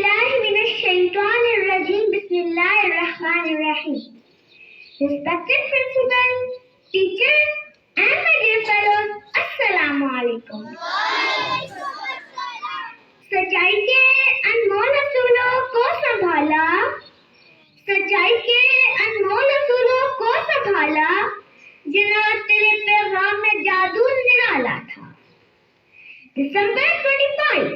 باللہ من الشیطان الرجیم بسم اللہ الرحمن الرحیم. Respected principal, teachers and my dear fellows, Assalamu alaikum. सच्चाई के अनमोल असूलों को संभाला, सच्चाई के अनमोल असूलों को संभाला, जिन्होंने तेरे पैगाम में जादू निराला था. December 25,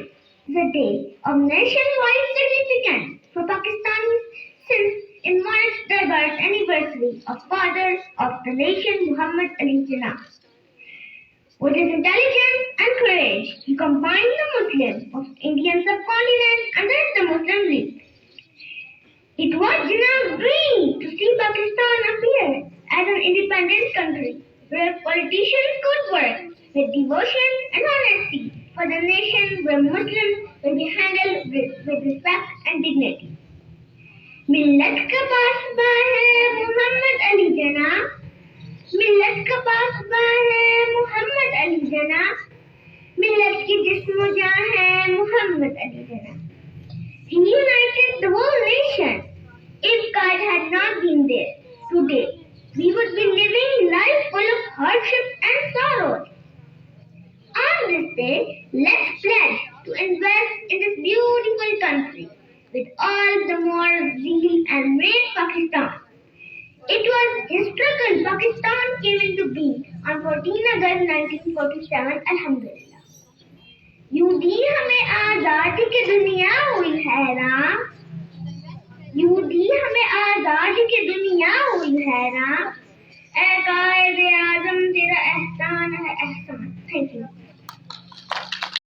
the day of nationwide significance for Pakistanis since in March the birth anniversary of father of the nation Muhammad Ali Jinnah. With his intelligence and courage, he combined the Muslims of Indian subcontinent under the Muslim League. It was Jinnah's dream to see Pakistan appear as an independent country where politicians could work with devotion and honesty for the nation, where Muslims will be handled with respect and dignity. मिल्लत का पासबा है मोहम्मद अली जना, मिल्लत का पासबा है मोहम्मद अली जना, मिल्लत की जिस्म जान है मोहम्मद अली जना. He united the whole nation. If God had not been there today, we would be living life full of hardship and sorrows. On this day, let's pledge to invest in this beautiful country with all the more zeal and make Pakistan. It was his struggle Pakistan came into being on 14 August 1947, Alhamdulillah. यूदी हमें आजादी की दुनिया हुई हैरान, यूदी हमें आजादी की दुनिया हुई हैरान, ऐ कायद-ए-आज़म तेरा एहसान है एहसान. Thank you.